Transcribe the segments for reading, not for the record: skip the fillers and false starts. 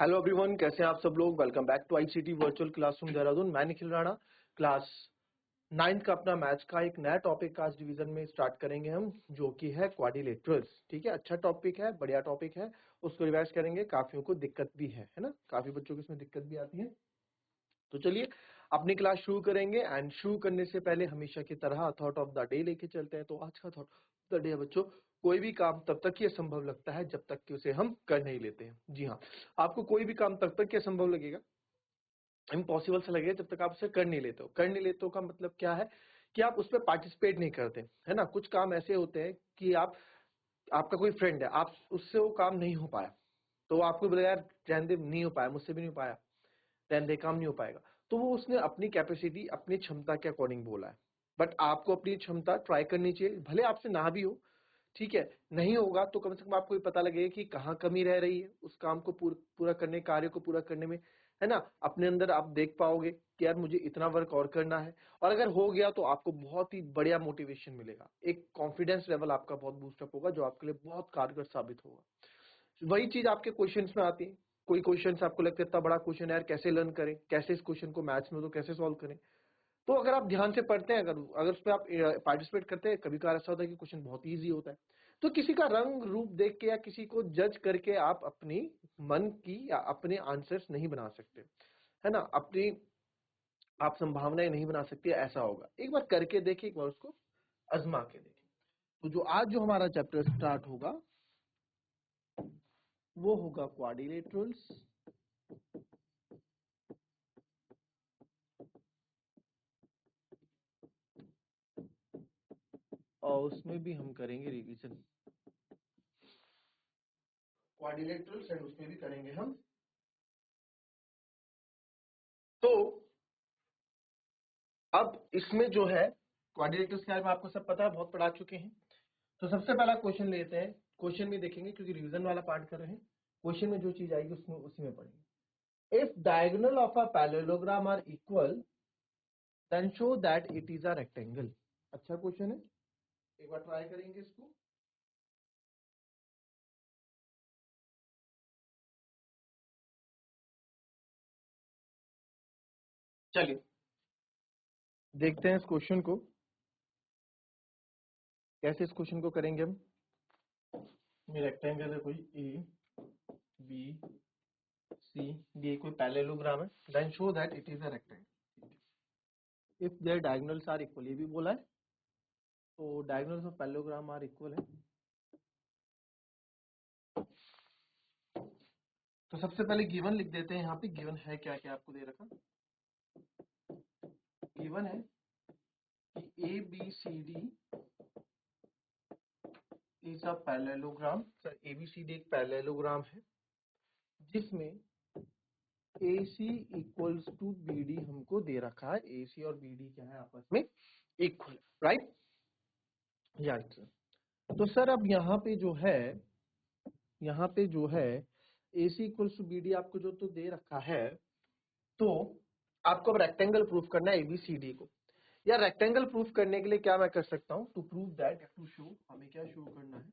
Hello everyone, कैसे हैं आप सब लोग। Welcome back to ICT virtual classroom Dehradun. मैं निखिल राणा। क्लास 9th का अपना मैथ्स का एक नया टॉपिक आज डिवीजन में स्टार्ट करेंगे हम, जो कि है क्वाड्रिलेटरल्स। ठीक है, अच्छा टॉपिक है, बढ़िया टॉपिक है, उसको रिवाइज करेंगे। काफियों को दिक्कत भी है ना, काफी बच्चों को इसमें दिक्कत भी आती है। तो चलिए अपनी क्लास शुरू करेंगे। एंड शुरू करने से पहले हमेशा की तरह थॉट ऑफ द डे लेके चलते हैं। तो आज का थॉट ऑफ द डे है बच्चों, कोई भी काम तब तक ही असंभव लगता है जब तक कि उसे हम कर नहीं लेते हैं। जी हाँ, आपको कोई भी काम तब तक ही असंभव लगेगा, इम्पॉसिबल सा लगेगा, जब तक आप उसे कर नहीं लेते हो। कर नहीं लेते हो का मतलब क्या है कि आप उस पर पार्टिसिपेट नहीं करते, है ना। कुछ काम ऐसे होते हैं कि आपका कोई फ्रेंड है, आप उससे वो काम नहीं हो पाया, तो आपको बोला यार रहने दे, नहीं हो पाया, मुझसे भी नहीं हो पाया, रहने दे, काम नहीं हो पाएगा। तो वो उसने अपनी कैपेसिटी, अपनी क्षमता के अकॉर्डिंग बोला है। बट आपको अपनी क्षमता ट्राई करनी चाहिए, भले आपसे ना भी हो। ठीक है, नहीं होगा तो कम से कम आपको ये पता लगेगा कि कहाँ कमी रह रही है उस काम को पूरा करने, कार्य को पूरा करने में, है ना। अपने अंदर आप देख पाओगे कि यार मुझे इतना वर्क और करना है। और अगर हो गया तो आपको बहुत ही बढ़िया मोटिवेशन मिलेगा, एक कॉन्फिडेंस लेवल आपका बहुत बूस्टअप होगा, जो आपके लिए बहुत कारगर साबित होगा। वही चीज आपके क्वेश्चंस में आती है। कोई क्वेश्चंस आपको लगता है इतना बड़ा क्वेश्चन है यार, कैसे लर्न करें, कैसे इस क्वेश्चन को मैथ्स में तो कैसे सॉल्व करें। तो अगर आप ध्यान से पढ़ते हैं, अगर उस पर आप पार्टिसिपेट करते हैं, कभी कभार ऐसा होता है कि क्वेश्चन बहुत इजी होता है। तो किसी का रंग रूप देख के या किसी को जज करके आप अपनी मन की या अपने आंसर्स नहीं बना सकते, है ना। अपनी आप संभावनाएं नहीं बना सकते, ऐसा होगा। एक बार करके देखिए, एक बार उसको आजमा के देखिए। तो जो आज जो हमारा चैप्टर स्टार्ट होगा वो होगा क्वाड्रिलेटरल्स। और उसमें भी हम करेंगे रिवीजन क्वाड्रिलेटरल्स, एंड उसमें भी करेंगे हम। तो अब इसमें जो है क्वाड्रिलेटरल्स के बारे में आपको सब पता है, बहुत पढ़ा चुके हैं। तो सबसे पहला क्वेश्चन लेते हैं, क्वेश्चन में देखेंगे क्योंकि रिवीजन वाला पार्ट कर रहे हैं। क्वेश्चन में जो चीज आएगी उसमें उसी में पढ़ेंगे। If diagonal of a parallelogram are equal then show that it is a rectangle. अच्छा क्वेश्चन है, एक बार ट्राई करेंगे इसको। चलिए देखते हैं इस क्वेश्चन को, कैसे इस क्वेश्चन को करेंगे हम। रेक्टेंगल है कोई, ए बी सी डी, कोई पैरेललोग्राम है। Then show that it is a rectangle if their diagonals are equal, ये भी बोला है। तो diagonals of parallelogram are equal है। तो सबसे पहले गिवन लिख देते हैं। यहाँ पे गिवन है क्या क्या आपको दे रखा। गिवन है कि A B C D is a parallelogram. Sir A B C D एक पैरेललोग्राम है जिसमें A C equals to B D हमको दे रखा है। ए सी और बी डी क्या है, आपस में इक्वल, राइट। तो सर अब यहाँ पे जो है, यहाँ पे जो है ए C equals to B D आपको जो तो दे रखा है, तो आपको अब रेक्टेंगल प्रूफ करना है एबीसीडी को। या रेक्टेंगल प्रूफ करने के लिए क्या मैं कर सकता हूं, to prove that, to show, हमें क्या शो करना है,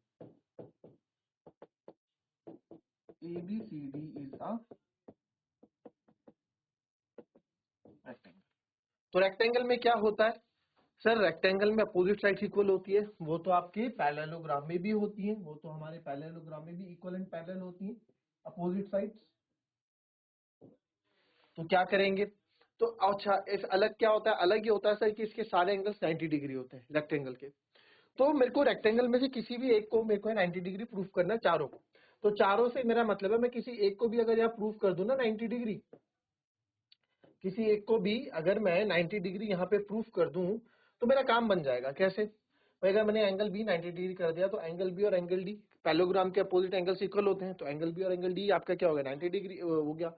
एबीसीडी इज अ रेक्टेंगल। तो रेक्टेंगल में क्या होता है सर, रेक्टेंगल में अपोजिट साइड इक्वल होती है। वो तो आपके पैरेललोग्राम में भी होती है, वो तो हमारे पैरेललोग्राम में भी इक्वल एंड पैरेलल होती है अपोजिट साइड्स। तो क्या करेंगे, तो अच्छा इस अलग क्या होता है, अलग ये होता है सर कि इसके सारे एंगल्स 90 डिग्री होते हैं रेक्टेंगल के। तो मेरे को रेक्टेंगल में से किसी भी एक को मेरे को 90 डिग्री प्रूफ करना है, चारों को। तो चारों से मेरा मतलब है मैं किसी एक को भी अगर यहाँ प्रूफ कर दूं ना 90 डिग्री, किसी एक को भी अगर मैं 90 डिग्री यहाँ पे प्रूफ कर दूं तो मेरा काम बन जाएगा। कैसे, अगर मैंने एंगल बी 90 डिग्री कर दिया तो एंगल बी और एंगल डी, पैरेललोग्राम के अपोजिट एंगल्स इक्वल होते हैं, तो एंगल बी और एंगल डी आपका क्या हो गया, 90 डिग्री हो गया।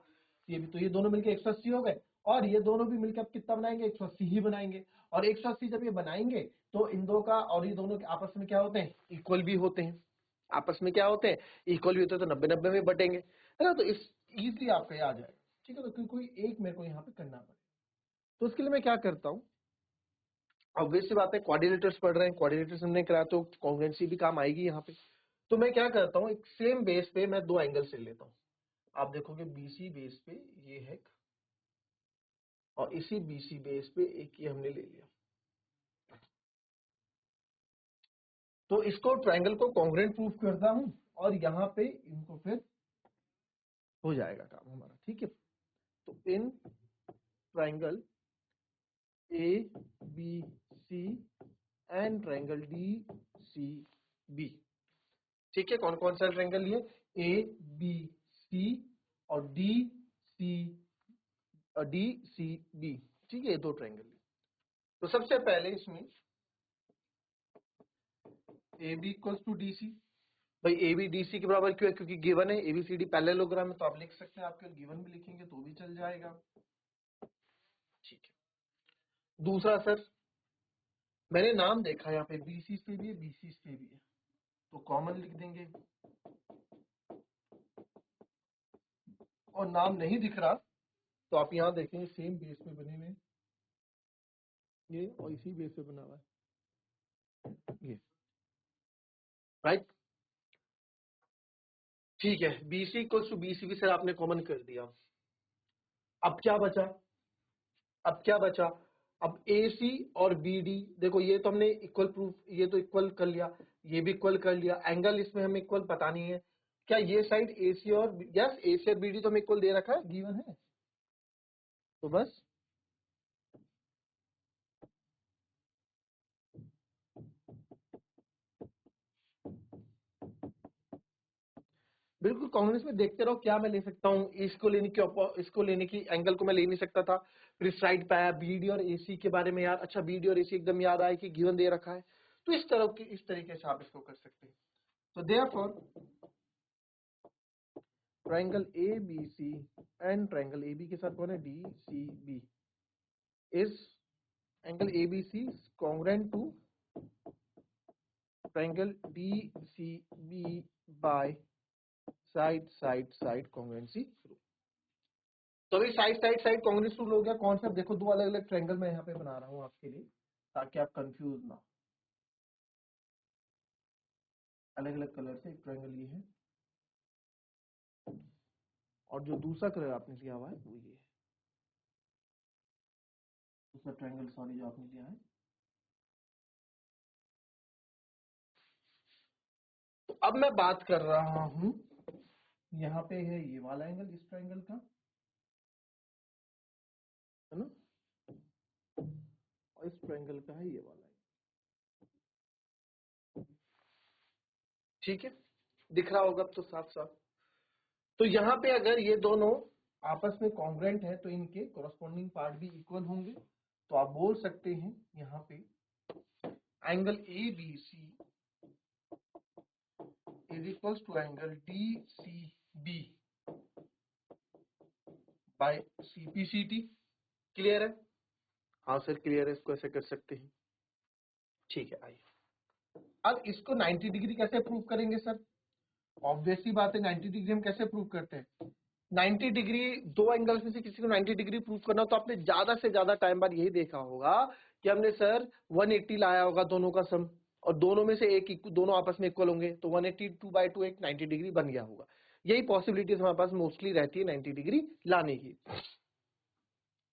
ये भी, तो ये दोनों मिलकर 180 हो गए, और ये दोनों भी मिलकर कितना बनाएंगे, 180 ही बनाएंगे। और 180 जब ये बनाएंगे तो इन दो का और ये दोनों के आपस में क्या होते हैं, इक्वल भी होते हैं। आपस में क्या होते हैं, इक्वल भी होते हैं, तो 90-90 में बटेंगे, है ना। तो इस इजीली आपका ये आ जाएगा। ठीक है, तो कोई एक मेरे को यहाँ पे करना पड़ेगा। तो उसके लिए मैं क्या करता हूँ, ऑब्वियस सी बात है क्वाड्रिलेटरल्स पढ़ रहे हैं, क्वाड्रिलेटरल्स हमने कराया तो कॉन्ग्रुएंसी भी काम आएगी यहाँ पे। तो मैं क्या करता हूँ, एक सेम बेस पे मैं दो एंगल्स ले लेता हूँ। आप देखोगे BC बेस पे ये है और इसी BC बेस पे एक ये हमने ले लिया, तो इसको ट्रायंगल को कॉन्ग्रुएंट प्रूफ करता हूं और यहाँ पे इनको फिर हो जाएगा काम हमारा, ठीक है। तो in triangle ABC and triangle DCB, ठीक है। कौन कौन सा ट्रायंगल लिए, ABC और DCB, ठीक है, ये दो ट्रायंगल लिए। तो सबसे पहले इसमें AB इक्वल्स टू DC, भाई AB DC के बराबर क्यों है, क्योंकि गिवन है ABCD पैरेललोग्राम है, तो आप लिख सकते हैं, आपके गिवन भी लिखेंगे तो भी चल जाएगा, ठीक है। दूसरा सर, मैंने नाम देखा यहाँ पे BC से भी है BC से भी है, तो कॉमन लिख देंगे, और नाम नहीं दिख रहा तो आप यहाँ देखेंगे सेम बेस पे बने हुए ये, और इसी बेस पे बना हुआ है ये, राइट, ठीक है। BC equals to BCB sir आपने कॉमन कर दिया। अब क्या बचा, अब क्या बचा, अब AC और BD, देखो ये तो हमने इक्वल प्रूफ, ये तो इक्वल कर लिया, ये भी इक्वल कर लिया, एंगल इसमें हमें इक्वल पता नहीं है, क्या ये साइड AC और यस AC और BD तो हमें इक्वल दे रखा है, गिवन है, तो बस बिल्कुल कांग्रेस में देखते रहो, क्या मैं ले सकता हूँ, इसको लेने की एंगल को मैं ले नहीं सकता था, फिर साइड पे आया BD और AC के बारे में यार, अच्छा BD और AC एकदम याद आया कि गिवन दे रखा है, तो इस तरीके से आप इसको कर सकते हैं। तो therefore triangle ABC and triangle AB के साथ कौन है, DCB, is angle ABC congruent to triangle DCB by side congruency rule. तो अभी साइड कॉन्ग्रुएंसी रूल हो गया, कॉन्सेप्ट देखो, दो अलग अलग ट्रायंगल मैं यहाँ पे बना रहा हूँ आपके लिए ताकि आप कंफ्यूज ना हो, अलग अलग कलर से एक ट्रायंगल ये है और जो दूसरा कलर आपने लिया हुआ है वो ये है, दूसरा ट्रायंगल सॉरी जो आपने लिया है। तो अब मैं बात कर रहा हूं, यहाँ पे है ये वाला एंगल इस ट्रायंगल का, है ना, और इस ट्रायंगल का है ये वाला एंगल, ठीक है, दिख रहा होगा अब तो साफ साफ। तो यहाँ पे अगर ये दोनों आपस में कॉन्ग्रुएंट है तो इनके कॉरस्पॉन्डिंग पार्ट भी इक्वल होंगे, तो आप बोल सकते हैं यहाँ पे angle ABC is equals to angle DCB by CPCT, clear है, हाँ सर क्लियर है, इसको ऐसे कर सकते हैं, ठीक है। आइए अब इसको 90 डिग्री कैसे प्रूव करेंगे सर, ऑब्वियसली बात है 90 डिग्री हम कैसे प्रूव करते हैं, 90 डिग्री दो एंगल्स में से किसी को 90 डिग्री प्रूव करना, तो आपने ज्यादा से ज्यादा टाइम बाद यही देखा होगा कि हमने सर 180 लाया होगा दोनों का सम, और दोनों में से एक दोनों आपस में इक्वल होंगे, तो 182/2 एक 90 डिग्री बन गया होगा, यही पॉसिबिलिटीज हमारे पास मोस्टली रहती है 90 डिग्री लाने की।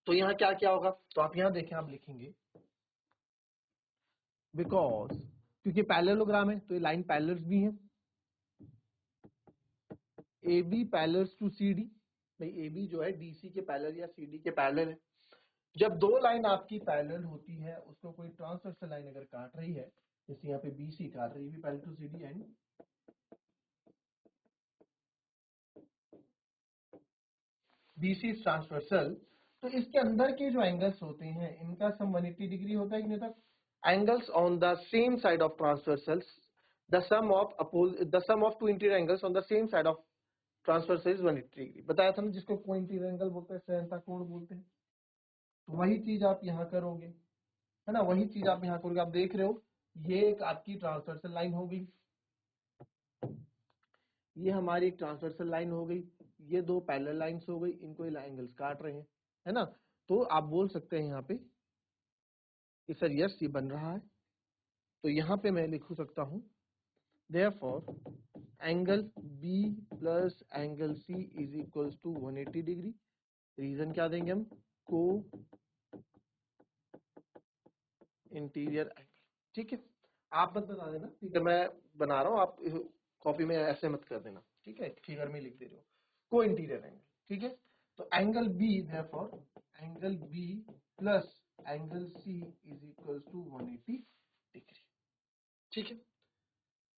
तो यहाँ क्या क्या होगा, तो आप यहाँ देखें, आप लिखेंगे बिकॉज, क्योंकि पैरेललोग्राम है तो ये लाइन पैरेलल्स भी हैं, AB पैरेलल्स टू CD, भाई AB जो है DC के पैरेलल या CD के पैरेलल है, जब दो लाइन आपकी पैरेलल होती है उसको कोई ट्रांसवर्सल लाइन अगर काट रही है, जैसे यहाँ पे BC काट रही है parallel to CD and BC transversal, तो इसके अंदर के जो एंगल्स होते हैं इनका सम 180 डिग्री होता है कि नहीं होता, angles on the same side of transversals, the sum of two interior angles on the same side of transversal is 180 degree, बताया था ना, जिसको को इंटीरियर एंगल बोलते हैं, सहनता कोण बोलते हैं, तो वही चीज आप यहाँ करोगे, है ना, वही चीज आप यहाँ करोगे, आप देख रहे हो ये एक आपकी ट्रांसवर्सल लाइन हो गई, ये हमारी एक ट्रांसवर्सल लाइन हो गई, ये दो पैरेलल लाइंस हो गई, इनको ये एंगल्स काट रहे हैं, है ना, तो आप बोल सकते हैं यहाँ पे कि सर यस ये बन रहा है, तो यहाँ पे मैं लिख सकता हूँ therefore angle B plus angle C is equals to 180 degree. Reason क्या देंगे हम? को इंटीरियर एंगल। ठीक है, आप मत बता देना, ठीक है, मैं बना रहा हूँ, आप कॉपी में ऐसे मत कर देना, ठीक है, फिगर में लिख दे रहे हो को इंटीरियर एंगल। ठीक है, तो angle B, therefore angle B plus angle C is equals to 180 degree. ठीक है,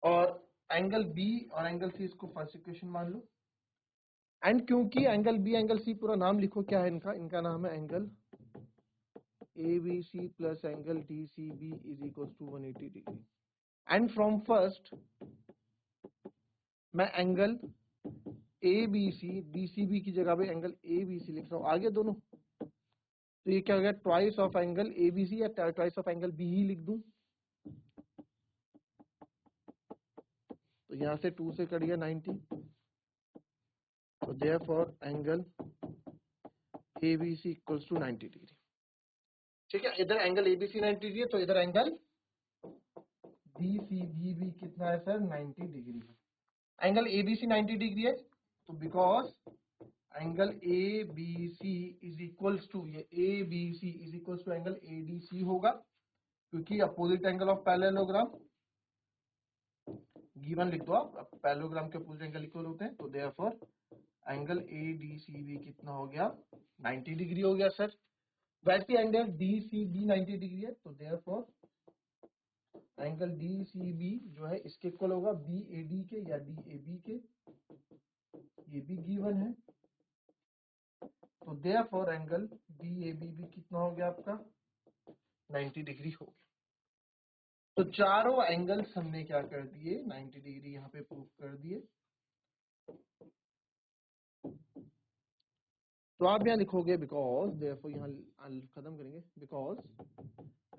और एंगल बी और एंगल सी इसको फर्स्ट इक्वेशन मान लो। एंड क्योंकि एंगल बी एंगल सी पूरा नाम लिखो, क्या है इनका? इनका नाम है angle ABC plus angle DCB is equals to 180 degree. And from first मैं एंगल ABC DCB की जगह पे एंगल ABC लिख रहा हूँ, आगे दोनों, तो ये क्या हो गया? ट्वाइस ऑफ एंगल ABC या ट्वाइस ऑफ एंगल B ही लिख दूं, तो यहाँ से 2 से कट गया 90, तो therefore angle ABC equals to 90 degree. ठीक है, इधर एंगल ABC 90 डिग्री है, तो इधर एंगल DCB भी कितना है सर? 90 डिग्री है। एंगल ABC 90 डिग्री है, तो because angle ABC is equals to, ये ABC is equals to angle ADC होगा, क्योंकि opposite angle of parallelogram given लिख दो आप, पैरेललोग्राम के अपोजिट एंगल इक्वल होते हैं, तो देयरफॉर एंगल ADC भी कितना हो गया? 90 डिग्री हो गया सर। वैसे एंगल DCB 90 डिग्री है, तो देयरफॉर एंगल DCB जो है इसके इक्वल होगा BAD के या DAB के, ये भी गिवन है, तो देयरफॉर एंगल DAB भी कितना हो गया आपका? 90 डिग्री हो गया। तो चारों एंगल्स हमने क्या कर दिए? 90 डिग्री यहाँ पे प्रूव कर दिए। तो आप यहाँ लिखोगे बिकॉज, देयरफॉर यहाँ खत्म करेंगे, because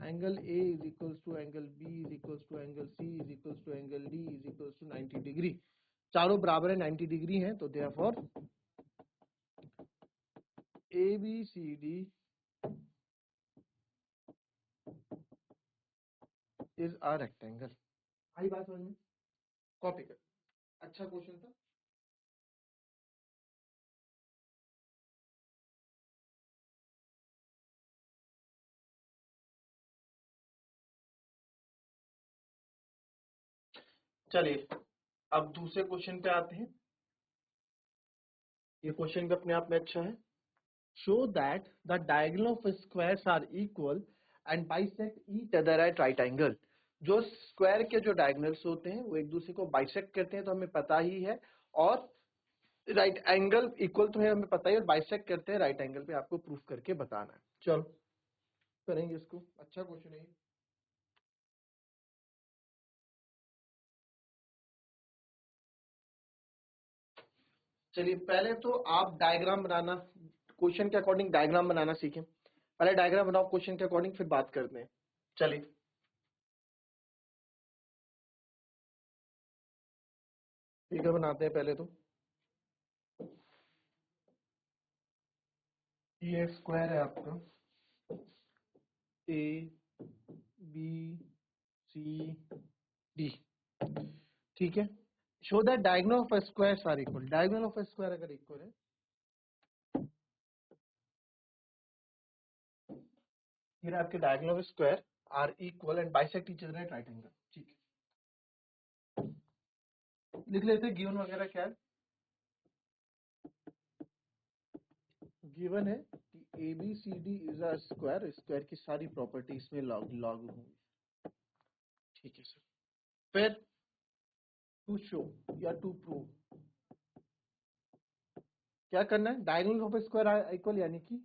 angle A is equals to angle B is equals to angle C is equals to angle D is equals to 90 degree. चारों बराबर है, 90 डिग्री है, तो therefore ABCD is a rectangle. आई बात समझ में? कॉपी कर, अच्छा क्वेश्चन था। चलिए अब दूसरे क्वेश्चन पे आते हैं। ये क्वेश्चन भी अपने आप में अच्छा है। Show that the diagonal of squares are equal and bisect each other at right angle. जो स्क्वायर के जो डायगोनल्स होते हैं वो एक दूसरे को बाइसेक्ट करते हैं, तो हमें पता ही है, और राइट एंगल इक्वल तो है हमें पता ही है, और बाइसेक्ट करते हैं राइट एंगल पे, आपको प्रूफ करके बताना है। चलो करेंगे इसको, अच्छा क्वेश्चन है। चलिए पहले तो आप डायग्राम बनाना, क्वेश्चन के अकॉर्डिंग डायग्राम बनाना सीखें। पहले डायग्राम बनाओ क्वेश्चन के अकॉर्डिंग, फिर बात करते हैं। चलिए फिगर बनाते हैं पहले तो। ये स्क्वायर है आपका ABCD, ठीक है। Show that diagonal of squares are equal. Diagonal of square अगर इक्वल है, ये आपके diagonal of square are equal and bisect each other at right angle. ठीक है, लिख लेते हैं गिवन वगैरह क्या है। गिवन है कि ABCD is a square, square की सारी प्रॉपर्टी इसमें लागू होंगी। ठीक है सर। फिर टू शो या टू प्रूव क्या करना है? डायगोनल ऑफ स्क्वायर इक्वल, यानी कि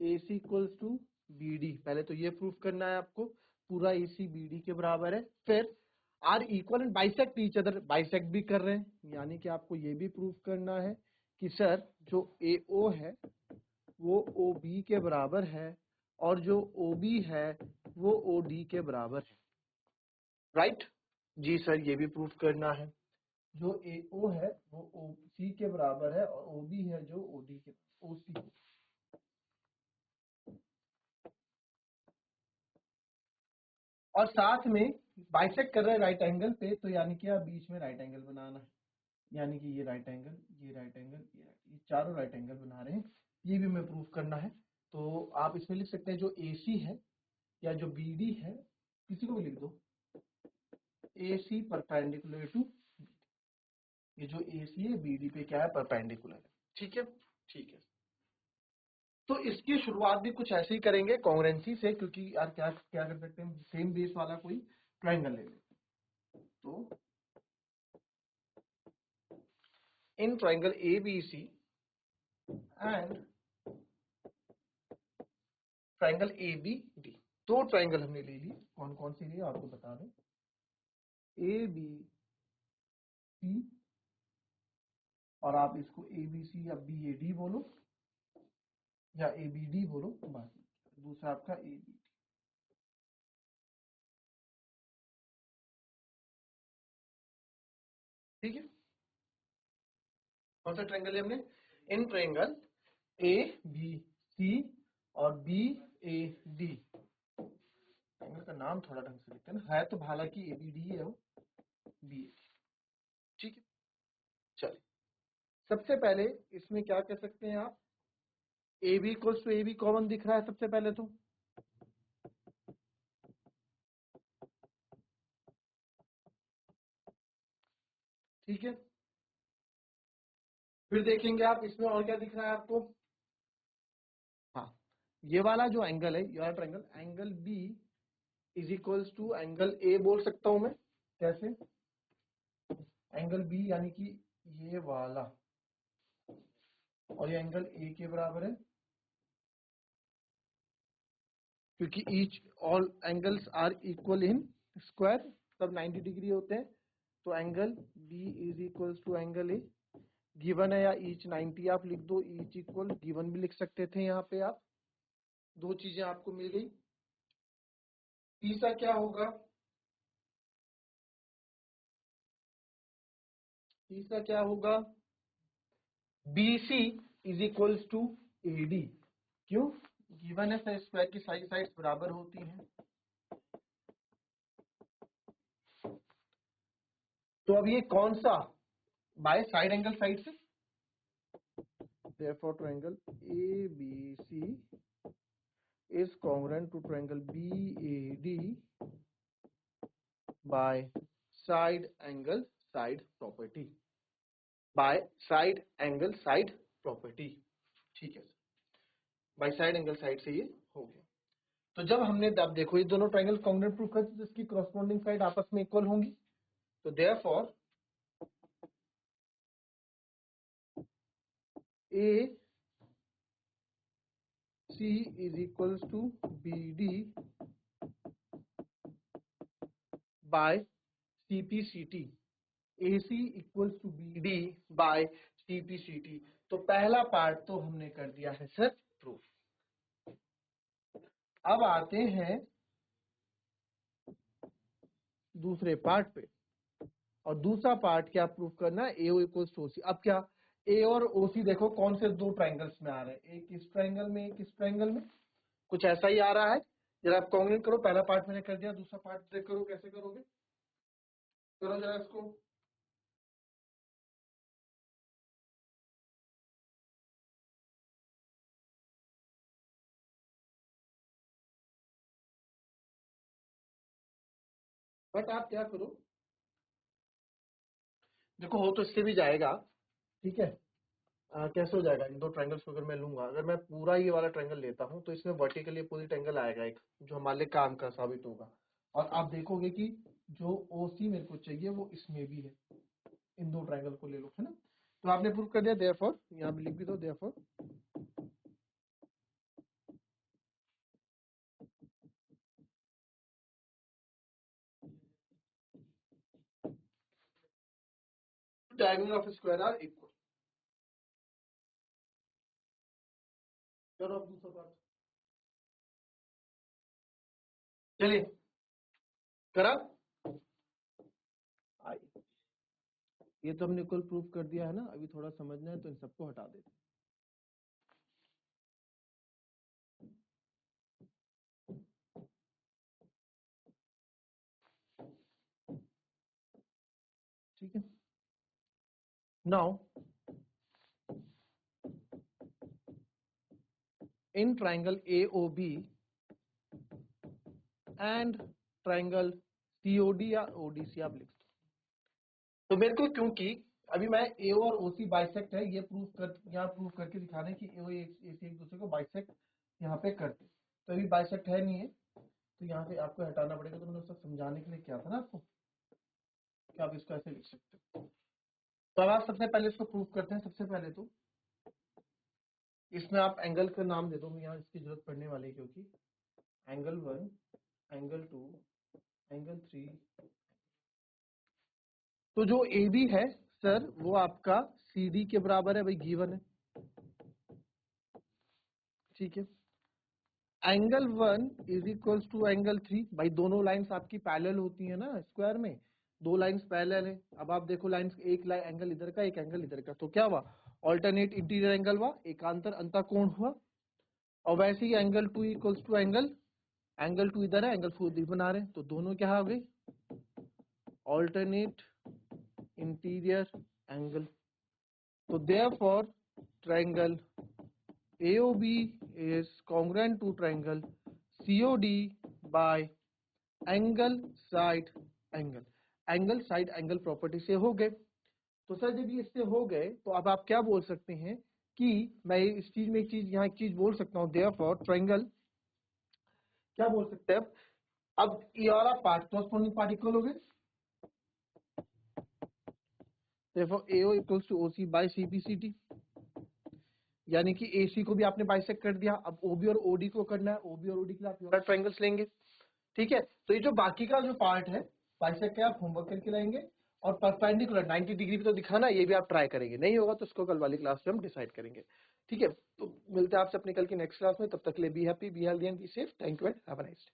AC इक्वल्स टू BD। पहले तो ये प्रूफ करना है आपको, पूरा AC BD के बराबर है। फिर are equal and bisect each other, bisect भी कर रहे हैं, यानी कि आपको ये भी प्रूफ करना है कि सर जो AO है वो OB के बराबर है, और जो OB है वो OD के बराबर है। राइट जी सर, ये भी प्रूफ करना है। जो AO है वो OC के बराबर है, और OB है जो OD के OC। और साथ में बाइसेक्ट कर रहे हैं राइट एंगल पे, तो यानी कि आप बीच में राइट एंगल बनाना है, यानी कि ये राइट एंगल, ये राइट एंगल, ये चारों राइट एंगल बना रहे हैं, ये भी हमें प्रूफ करना है। तो आप इसमें लिख सकते हैं जो AC है या जो BD है, किसी को भी लिख दो, AC परपेंडिकुलर टू, ये जो AC है BD पे क्या है, परपेंडिकुलर है। ठीक है, ठीक है। तो इसकी शुरुआत भी कुछ ऐसे ही करेंगे कॉन्ग्रुएंसी से, क्योंकि यार क्या क्या कर सकते हैं, सेम बेस वाला कोई ट्रायंगल ले लेते हैं। तो in triangle ABC and triangle ABD, दो ट्रायंगल हमने ले लिए। कौन कौन से लिए आपको बता दें, ABC, और आप इसको ABC या BAD बोलो या ABD बोलो, बस। दूसरा आपका ABD। ठीक है, कौन सा ट्रायंगल है हमने, इन ट्रायंगल ABC और BAD। ट्रायंगल का नाम थोड़ा ढंग से लिखते हैं ना, है तो हालांकि ABD है वो, BAD। ठीक है, चलिए सबसे पहले इसमें क्या कह सकते हैं आप, AB equals to AB common दिख रहा है सबसे पहले तो, ठीक है। फिर देखेंगे आप इसमें और क्या दिख रहा है आपको, हाँ, ये वाला जो एंगल है, ये वाला triangle, angle B is equals to angle A बोल सकता हूं मैं, कैसे, एंगल B यानी कि ये वाला, और ये एंगल A के बराबर है, क्योंकि each all angles are equal in square, सब 90 डिग्री होते हैं। तो angle B is equals to angle A, given है, या ईच 90 आप लिख दो, ईच इक्वल गिवन भी लिख सकते थे यहाँ पे आप, दो चीजें आपको मिल गई। तीसरा क्या होगा, तीसरा क्या होगा, BC is equals to AD, क्यों, गिवन है स्क्वायर की सारी साइड्स बराबर होती हैं। तो अब ये कौन सा, बाय साइड एंगल साइड से, therefore triangle ABC is congruent to triangle BAD by side angle side property, by side angle side property। ठीक है, बाय साइड एंगल साइड से ये हो गया। तो जब हमने, अब देखो ये दोनों ट्रायंगल कॉन्ग्रुएंट प्रूफ कर, जिसकी कॉरस्पॉन्डिंग साइड आपस में इक्वल होंगी, तो therefore AC is equals to BD by CPCT, AC equals to BD by CPCT। तो पहला पार्ट तो हमने कर दिया है सर प्रूफ। अब आते हैं दूसरे पार्ट पे, और दूसरा पार्ट क्या प्रूफ करना है, AO इक्वल्स टू OC। अब क्या, A और OC देखो कौन से दो ट्रायंगल्स में आ रहे हैं, एक इस ट्रायंगल में, एक इस ट्रायंगल में, कुछ ऐसा ही आ रहा है। जरा आप कॉन्ग्रुएंट करो, पहला पार्ट मैंने कर दिया, दूसरा पार्ट देख करो कैसे करोगे, करो जरा इसको। बट आप क्या करो, देखो हो तो इससे भी जाएगा, ठीक है। कैसे हो जाएगा, इन दो ट्रायंगल्स को अगर मैं लूंगा, अगर मैं पूरा ये वाला ट्रायंगल लेता हूं, तो इसमें वर्टिकली अपोजिट एंगल आएगा एक, जो हमारे लिए काम का साबित होगा। और आप देखोगे कि जो OC मेरे को चाहिए वो इसमें भी है, इन दो ट्रायंगल को ले लो, है ना। तो आपने प्रूव कर दिया, देयरफॉर यहाँ पे लिख भी दो, therefore diagonal of square are equal. चलो अब दूसरा पार्ट, चलिए करा, आइए, ये तो हमने कुल प्रूफ कर दिया है ना, अभी थोड़ा समझना है, तो इन सबको हटा देते हैं। ठीक है। Now in triangle AOB and triangle COD या ODC आप लिख दो। तो मेरे को, क्योंकि अभी मैं AO और OC बाइसेक्ट है ये यहाँ प्रूव करके दिखाना है कि AO AC एक दूसरे को बाइसेक्ट यहाँ पे करते, तो अभी बाइसेक्ट है नहीं है, तो यहाँ से आपको हटाना पड़ेगा। तो मैंने उसको समझाने के लिए क्या था ना आपको कि आप इसको ऐसे लिख सकते हो। तो अब आप सबसे पहले इसको प्रूव करते हैं। सबसे पहले तो इसमें आप एंगल का नाम दे दो, यहाँ इसकी जरूरत पड़ने वाली है, क्योंकि एंगल 1, एंगल 2, एंगल 3। तो जो AB है सर वो आपका CD के बराबर है, भाई गिवन है, ठीक है। Angle 1 is equal to angle 3, भाई दोनों लाइंस आपकी पैरेलल होती है ना स्क्वायर में, दो लाइंस पैरेलल है। अब आप देखो लाइंस, एक एंगल इधर का, एक एंगल इधर का, तो क्या हुआ, ऑल्टरनेट इंटीरियर एंगल हुआ, एकांतर अंतःकोण हुआ। और वैसे ही एंगल 2 इक्वल्स टू एंगल 2 इधर है, एंगल 4 इधर बना रहे हैं, तो दोनों क्या हो गए, ऑल्टरनेट इंटीरियर एंगल। तो therefore triangle AOB is congruent to triangle COD by angle side angle। Angle side angle property से हो गए। तो सर जब ये इससे हो गए तो अब आप क्या बोल सकते हैं कि मैं इस चीज में एक चीज बोल सकता हूँ, देयरफॉर ट्रायंगल क्या बोल सकते हैं अब ये वाला पार्ट कॉरस्पॉन्डिंग पार्ट इक्वल हो गए, therefore AO equals to OC by CBCD, यानी कि AC को भी आपने बाइसेक्ट कर दिया। अब OB और OD को करना है, OB और OD के लिए आप यूनिट ट्रायंगल्स लेंगे, ठीक है। तो ये जो बाकी का जो पार्ट है बाइसेक्ट का आप होमवर्क करके लाएंगे, और परपेंडिकुलर 90 डिग्री पे तो दिखाना, ये भी आप ट्राई करेंगे, नहीं होगा तो उसको कल वाली क्लास में हम डिसाइड करेंगे, ठीक है। तो मिलते हैं आपसे अपने कल की नेक्स्ट क्लास में, तब तक के लिए be happy, be healthy and be safe. Thank you and have a nice day.